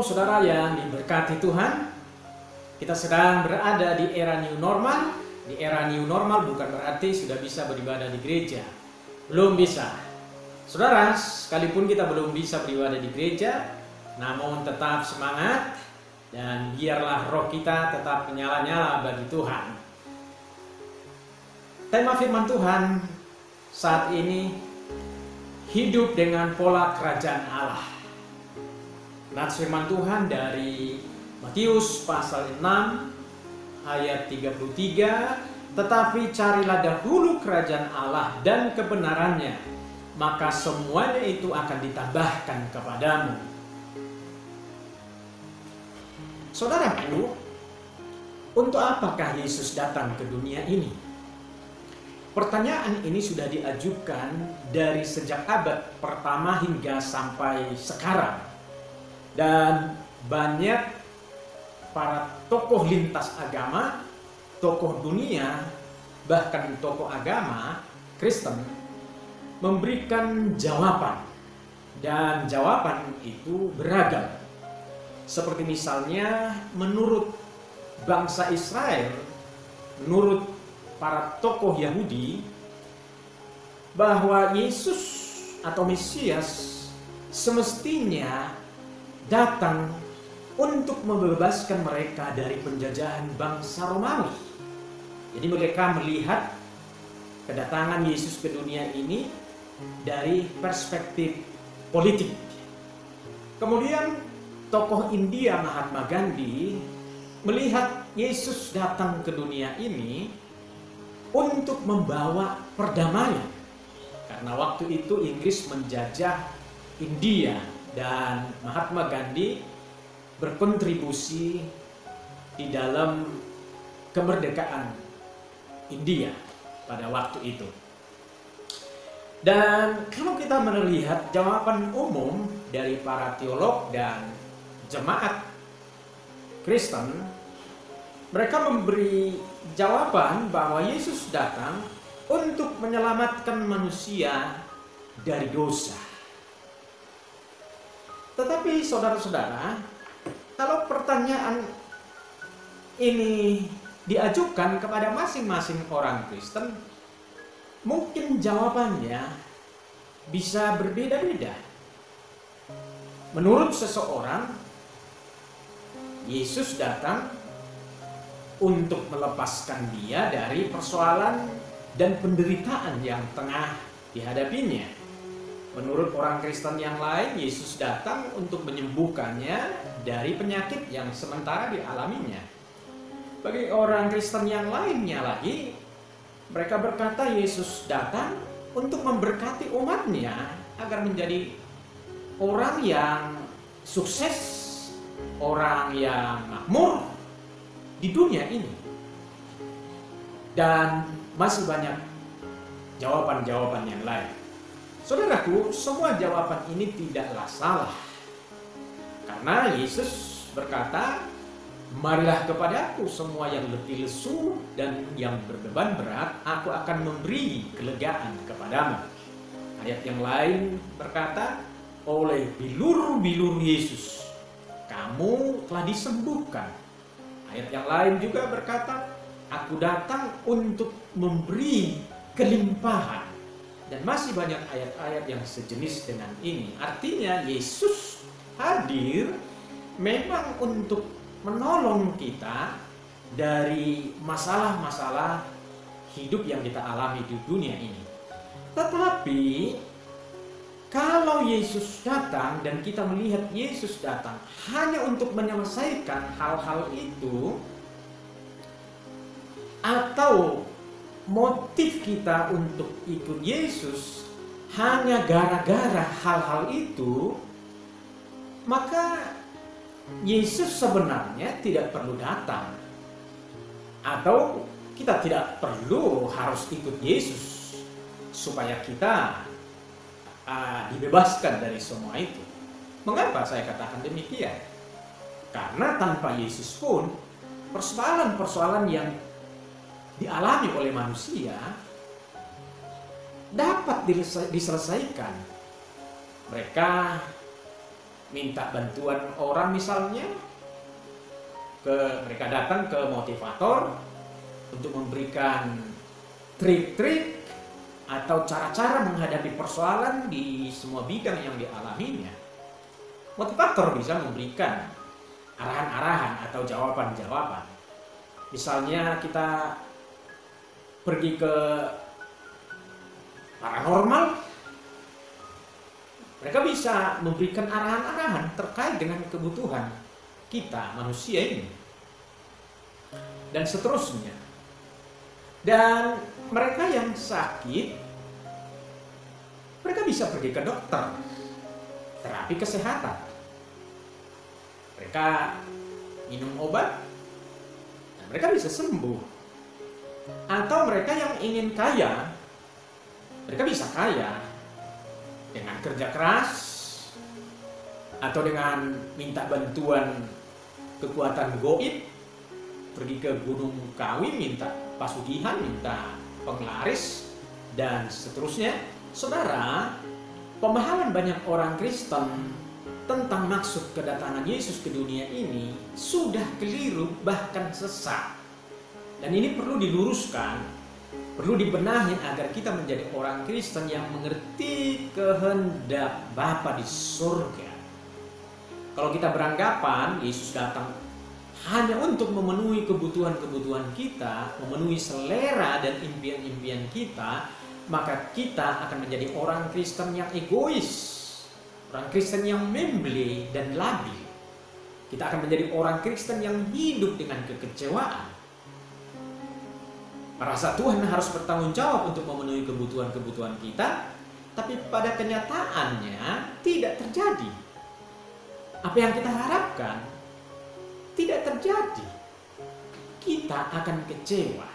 Shalom saudara yang diberkati Tuhan. Kita sedang berada di era new normal. Di era new normal bukan berarti sudah bisa beribadah di gereja. Belum bisa. Saudara, sekalipun kita belum bisa beribadah di gereja, namun tetap semangat dan biarlah roh kita tetap menyala-nyala bagi Tuhan. Tema firman Tuhan saat ini, hidup dengan pola kerajaan Allah. Nats firman Tuhan dari Matius pasal 6 ayat 33, tetapi carilah dahulu kerajaan Allah dan kebenarannya, maka semuanya itu akan ditambahkan kepadamu. Saudaraku, untuk apakah Yesus datang ke dunia ini? Pertanyaan ini sudah diajukan dari sejak abad pertama hingga sampai sekarang. Dan banyak para tokoh lintas agama, tokoh dunia, bahkan tokoh agama Kristen memberikan jawaban. Dan jawaban itu beragam. Seperti misalnya menurut bangsa Israel, menurut para tokoh Yahudi, bahwa Yesus atau Mesias semestinya datang untuk membebaskan mereka dari penjajahan bangsa Romawi. Jadi mereka melihat kedatangan Yesus ke dunia ini dari perspektif politik. Kemudian tokoh India Mahatma Gandhi melihat Yesus datang ke dunia ini untuk membawa perdamaian. Karena waktu itu Inggris menjajah India dan Mahatma Gandhi berkontribusi di dalam kemerdekaan India pada waktu itu. Dan kalau kita melihat jawaban umum dari para teolog dan jemaat Kristen, mereka memberi jawaban bahwa Yesus datang untuk menyelamatkan manusia dari dosa. Tetapi saudara-saudara, kalau pertanyaan ini diajukan kepada masing-masing orang Kristen, mungkin jawabannya bisa berbeda-beda. Menurut seseorang, Yesus datang untuk melepaskan dia dari persoalan dan penderitaan yang tengah dihadapinya. Menurut orang Kristen yang lain, Yesus datang untuk menyembuhkannya dari penyakit yang sementara dialaminya. Bagi orang Kristen yang lainnya lagi, mereka berkata Yesus datang untuk memberkati umatnya agar menjadi orang yang sukses, orang yang makmur di dunia ini. Dan masih banyak jawaban-jawaban yang lain. Saudaraku, semua jawaban ini tidaklah salah. Karena Yesus berkata, marilah kepadaku semua yang letih lesu dan yang berbeban berat, aku akan memberi kelegaan kepadamu. Ayat yang lain berkata, oleh bilur-bilur Yesus, kamu telah disembuhkan. Ayat yang lain juga berkata, aku datang untuk memberi kelimpahan. Dan masih banyak ayat-ayat yang sejenis dengan ini. Artinya Yesus hadir memang untuk menolong kita dari masalah-masalah hidup yang kita alami di dunia ini. Tetapi kalau Yesus datang dan kita melihat Yesus datang hanya untuk menyelesaikan hal-hal itu, atau motif kita untuk ikut Yesus hanya gara-gara hal-hal itu, maka Yesus sebenarnya tidak perlu datang. Atau kita tidak perlu harus ikut Yesus supaya kita dibebaskan dari semua itu. Mengapa saya katakan demikian? Karena tanpa Yesus pun persoalan-persoalan yang dialami oleh manusia dapat diselesaikan. Mereka minta bantuan orang misalnya, mereka datang ke motivator untuk memberikan trik-trik atau cara-cara menghadapi persoalan di semua bidang yang dialaminya. Motivator bisa memberikan arahan-arahan atau jawaban-jawaban. Misalnya kita pergi ke paranormal, mereka bisa memberikan arahan-arahan terkait dengan kebutuhan kita manusia ini, dan seterusnya. Dan mereka yang sakit, mereka bisa pergi ke dokter, terapi kesehatan. Mereka minum obat, dan mereka bisa sembuh. Atau mereka yang ingin kaya, mereka bisa kaya dengan kerja keras, atau dengan minta bantuan kekuatan goib, pergi ke Gunung Kawi minta pasugihan, minta penglaris, dan seterusnya. Saudara, pemahaman banyak orang Kristen tentang maksud kedatangan Yesus ke dunia ini sudah keliru, bahkan sesat. Dan ini perlu diluruskan, perlu dibenahin agar kita menjadi orang Kristen yang mengerti kehendak Bapa di surga. Kalau kita beranggapan Yesus datang hanya untuk memenuhi kebutuhan-kebutuhan kita, memenuhi selera dan impian-impian kita, maka kita akan menjadi orang Kristen yang egois, orang Kristen yang membeli dan labil. Kita akan menjadi orang Kristen yang hidup dengan kekecewaan, merasa Tuhan harus bertanggung jawab untuk memenuhi kebutuhan-kebutuhan kita, tapi pada kenyataannya tidak terjadi. Apa yang kita harapkan tidak terjadi. Kita akan kecewa.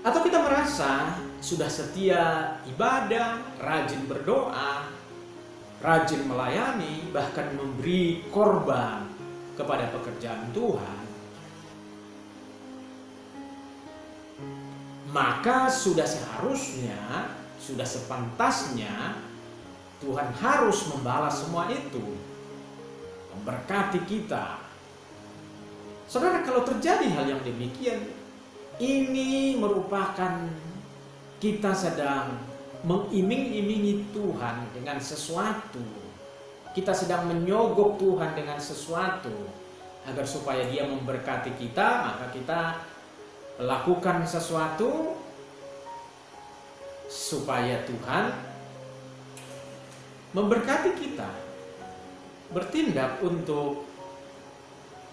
Atau kita merasa sudah setia ibadah, rajin berdoa, rajin melayani, bahkan memberi korban kepada pekerjaan Tuhan, maka sudah seharusnya, sudah sepantasnya Tuhan harus membalas semua itu, memberkati kita. Saudara, kalau terjadi hal yang demikian, ini merupakan kita sedang mengiming-imingi Tuhan dengan sesuatu. Kita sedang menyogok Tuhan dengan sesuatu agar supaya Dia memberkati kita, maka kita lakukan sesuatu supaya Tuhan memberkati kita, bertindak untuk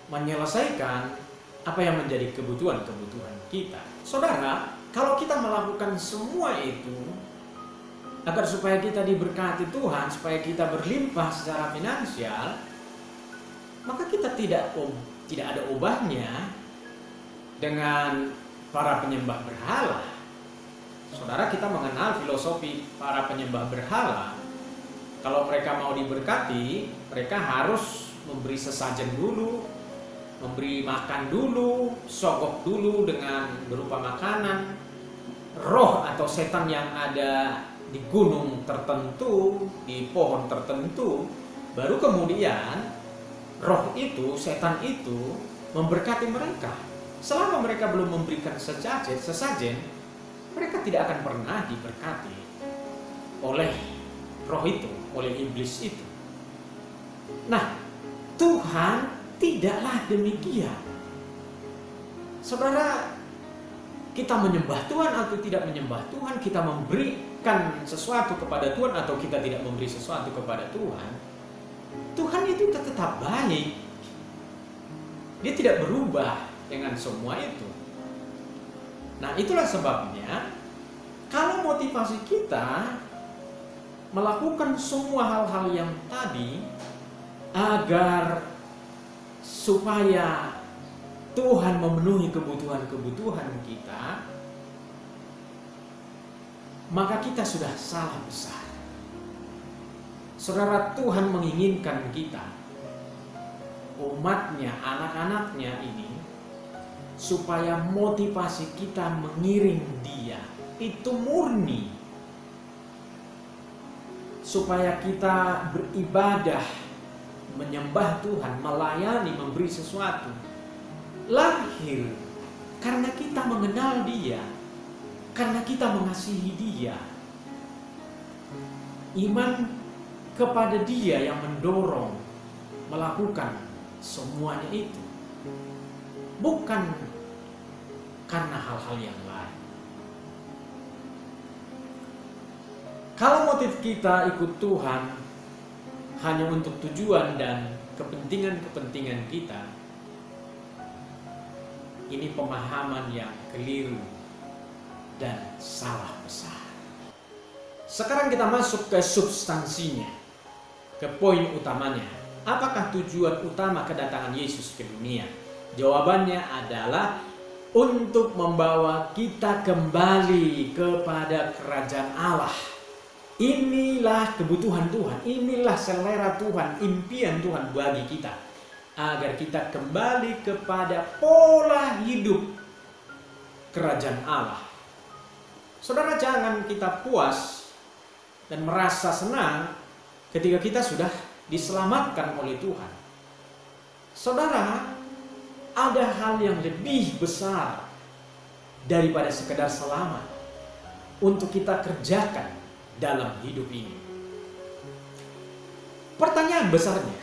menyelesaikan apa yang menjadi kebutuhan-kebutuhan kita. Saudara, kalau kita melakukan semua itu agar supaya kita diberkati Tuhan, supaya kita berlimpah secara finansial, maka kita tidak ada ubahnya dengan para penyembah berhala. Saudara, kita mengenal filosofi para penyembah berhala. Kalau mereka mau diberkati, mereka harus memberi sesajen dulu, memberi makan dulu, sogok dulu dengan berupa makanan. Roh atau setan yang ada di gunung tertentu, di pohon tertentu, baru kemudian roh itu, setan itu memberkati mereka. Selama mereka belum memberikan sesajen, mereka tidak akan pernah diberkati oleh roh itu, oleh iblis itu. Nah, Tuhan tidaklah demikian. Saudara, kita menyembah Tuhan atau tidak menyembah Tuhan, kita memberikan sesuatu kepada Tuhan atau kita tidak memberi sesuatu kepada Tuhan, Tuhan itu tetap baik. Dia tidak berubah dengan semua itu. Nah, itulah sebabnya kalau motivasi kita melakukan semua hal-hal yang tadi agar supaya Tuhan memenuhi kebutuhan-kebutuhan kita, maka kita sudah salah besar. Saudara, Tuhan menginginkan kita, umatnya, anak-anaknya ini, supaya motivasi kita mengiring Dia itu murni, supaya kita beribadah menyembah Tuhan, melayani, memberi sesuatu, lahir karena kita mengenal Dia, karena kita mengasihi Dia. Iman kepada Dia yang mendorong melakukan semuanya itu, bukan karena hal-hal yang lain. Kalau motif kita ikut Tuhan hanya untuk tujuan dan kepentingan-kepentingan kita, ini pemahaman yang keliru dan salah besar. Sekarang kita masuk ke substansinya, ke poin utamanya. Apakah tujuan utama kedatangan Yesus ke dunia? Jawabannya adalah untuk membawa kita kembali kepada kerajaan Allah. Inilah kebutuhan Tuhan, inilah selera Tuhan, impian Tuhan bagi kita, agar kita kembali kepada pola hidup kerajaan Allah. Saudara, jangan kita puas dan merasa senang ketika kita sudah diselamatkan oleh Tuhan. Saudara, ada hal yang lebih besar daripada sekedar selamat untuk kita kerjakan dalam hidup ini. Pertanyaan besarnya,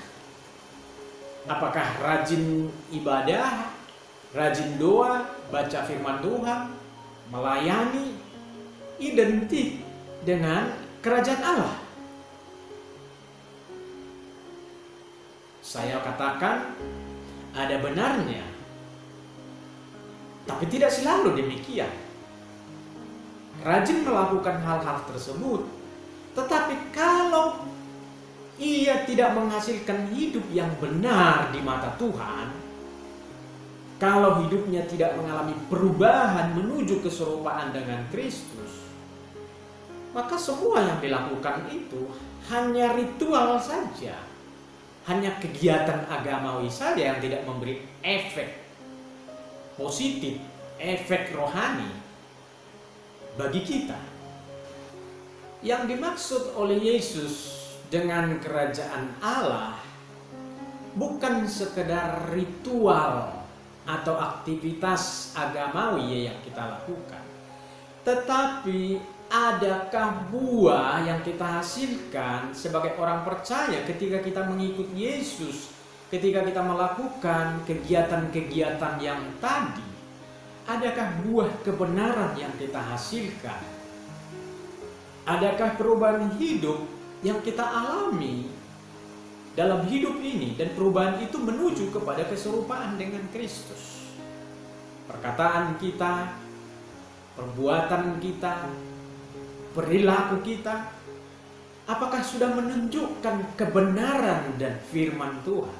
apakah rajin ibadah, rajin doa, baca firman Tuhan, melayani identik dengan kerajaan Allah? Saya katakan ada benarnya, tapi tidak selalu demikian. Rajin melakukan hal-hal tersebut, tetapi kalau ia tidak menghasilkan hidup yang benar di mata Tuhan, kalau hidupnya tidak mengalami perubahan menuju keserupaan dengan Kristus, maka semua yang dilakukan itu hanya ritual saja, hanya kegiatan agamawi saja yang tidak memberi efek positif, efek rohani bagi kita. Yang dimaksud oleh Yesus dengan kerajaan Allah bukan sekedar ritual atau aktivitas agamawi yang kita lakukan, tetapi adakah buah yang kita hasilkan sebagai orang percaya ketika kita mengikut Yesus, ketika kita melakukan kegiatan-kegiatan yang tadi? Adakah buah kebenaran yang kita hasilkan? Adakah perubahan hidup yang kita alami dalam hidup ini, dan perubahan itu menuju kepada keserupaan dengan Kristus? Perkataan kita, perbuatan kita, perilaku kita, apakah sudah menunjukkan kebenaran dan firman Tuhan?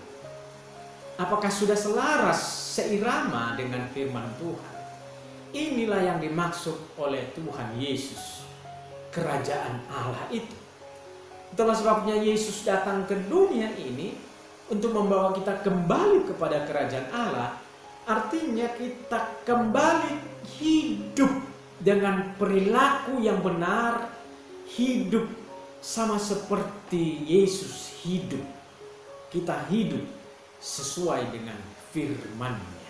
Apakah sudah selaras, seirama dengan firman Tuhan? Inilah yang dimaksud oleh Tuhan Yesus, kerajaan Allah itu. Itulah sebabnya Yesus datang ke dunia ini untuk membawa kita kembali kepada kerajaan Allah. Artinya kita kembali hidup dengan perilaku yang benar, hidup sama seperti Yesus hidup. Kita hidup sesuai dengan firman-Nya.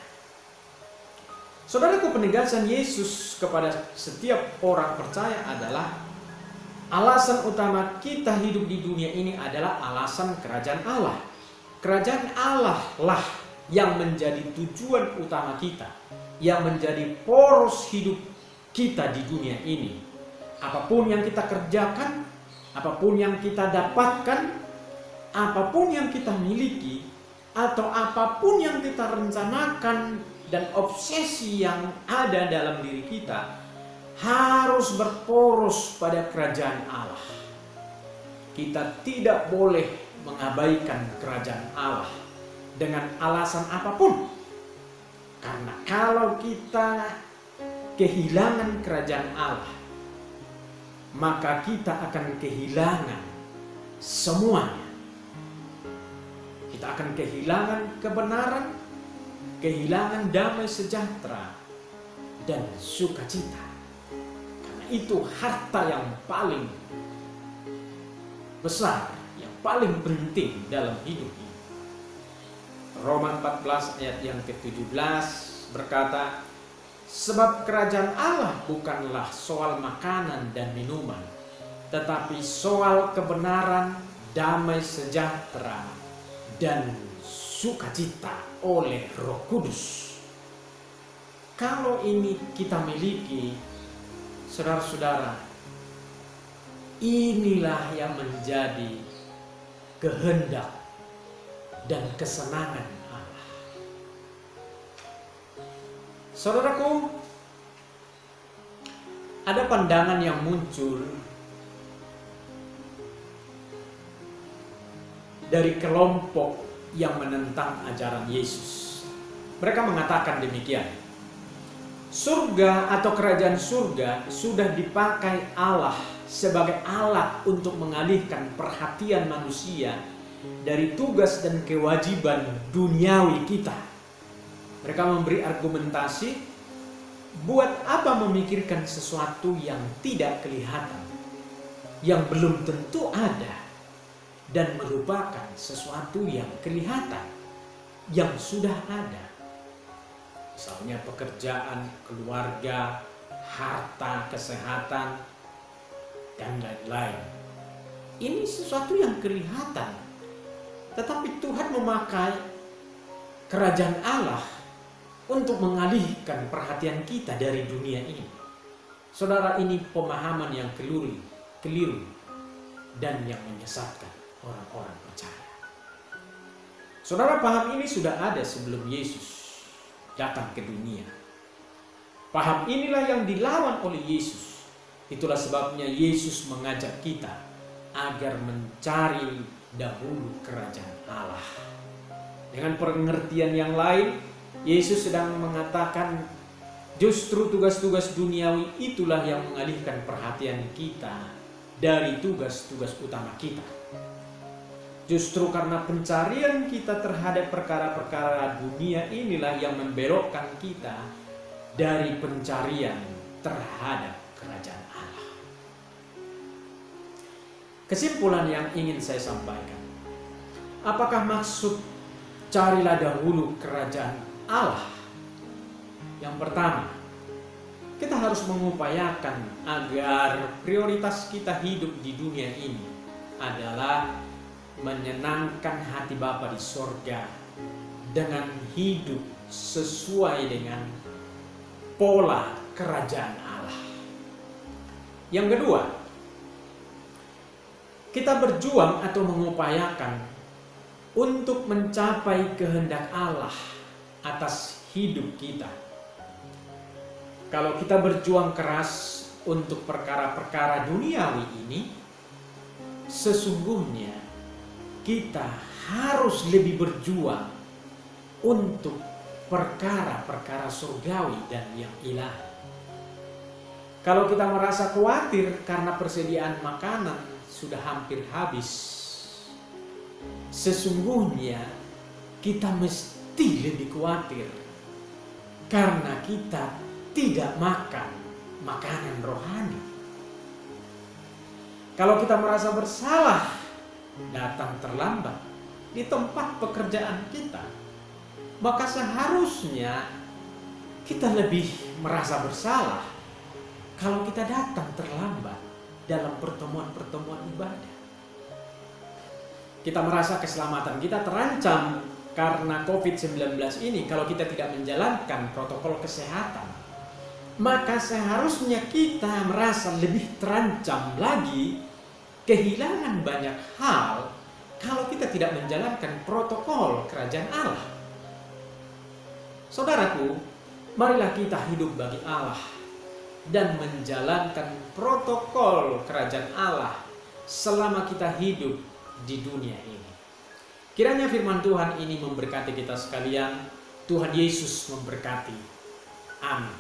Saudaraku, penegasan Yesus kepada setiap orang percaya adalah alasan utama kita hidup di dunia ini adalah alasan kerajaan Allah. Kerajaan Allah lah yang menjadi tujuan utama kita, yang menjadi poros hidup kita di dunia ini. Apapun yang kita kerjakan, apapun yang kita dapatkan, apapun yang kita miliki, atau apapun yang kita rencanakan dan obsesi yang ada dalam diri kita, harus berporos pada kerajaan Allah. Kita tidak boleh mengabaikan kerajaan Allah dengan alasan apapun. Karena kalau kita kehilangan kerajaan Allah, maka kita akan kehilangan semuanya. Kita akan kehilangan kebenaran, kehilangan damai sejahtera, dan sukacita. Karena itu harta yang paling besar, yang paling penting dalam hidup ini. Roma 14 ayat yang ke-17 berkata, sebab kerajaan Allah bukanlah soal makanan dan minuman, tetapi soal kebenaran, damai sejahtera, dan sukacita oleh Roh Kudus. Kalau ini kita miliki, saudara-saudara, inilah yang menjadi kehendak dan kesenangan Allah. Saudaraku, ada pandangan yang muncul dari kelompok yang menentang ajaran Yesus. Mereka mengatakan demikian. Surga atau kerajaan surga sudah dipakai Allah sebagai alat untuk mengalihkan perhatian manusia dari tugas dan kewajiban duniawi kita. Mereka memberi argumentasi, buat apa memikirkan sesuatu yang tidak kelihatan, yang belum tentu ada, dan melupakan sesuatu yang kelihatan, yang sudah ada. Misalnya pekerjaan, keluarga, harta, kesehatan, dan lain-lain. Ini sesuatu yang kelihatan. Tetapi Tuhan memakai kerajaan Allah untuk mengalihkan perhatian kita dari dunia ini. Saudara, ini pemahaman yang keliru dan yang menyesatkan orang-orang percaya. Saudara, paham ini sudah ada sebelum Yesus datang ke dunia. Paham inilah yang dilawan oleh Yesus. Itulah sebabnya Yesus mengajak kita agar mencari dahulu kerajaan Allah. Dengan pengertian yang lain, Yesus sedang mengatakan justru tugas-tugas duniawi itulah yang mengalihkan perhatian kita dari tugas-tugas utama kita. Justru karena pencarian kita terhadap perkara-perkara dunia inilah yang membelokkan kita dari pencarian terhadap kerajaan Allah. Kesimpulan yang ingin saya sampaikan, apakah maksud carilah dahulu kerajaan Allah? Yang pertama, kita harus mengupayakan agar prioritas kita hidup di dunia ini adalah menyenangkan hati Bapa di sorga dengan hidup sesuai dengan pola kerajaan Allah. Yang kedua, kita berjuang atau mengupayakan untuk mencapai kehendak Allah atas hidup kita. Kalau kita berjuang keras untuk perkara-perkara duniawi ini, sesungguhnya kita harus lebih berjuang untuk perkara-perkara surgawi dan yang ilahi. Kalau kita merasa khawatir karena persediaan makanan sudah hampir habis, sesungguhnya kita mesti lebih khawatir karena kita tidak makan makanan rohani. Kalau kita merasa bersalah datang terlambat di tempat pekerjaan kita, maka seharusnya kita lebih merasa bersalah kalau kita datang terlambat dalam pertemuan-pertemuan ibadah. Kita merasa keselamatan kita terancam karena COVID-19 ini kalau kita tidak menjalankan protokol kesehatan. Maka seharusnya kita merasa lebih terancam lagi, kehilangan banyak hal kalau kita tidak menjalankan protokol kerajaan Allah. Saudaraku, marilah kita hidup bagi Allah dan menjalankan protokol kerajaan Allah selama kita hidup di dunia ini. Kiranya firman Tuhan ini memberkati kita sekalian. Tuhan Yesus memberkati. Amin.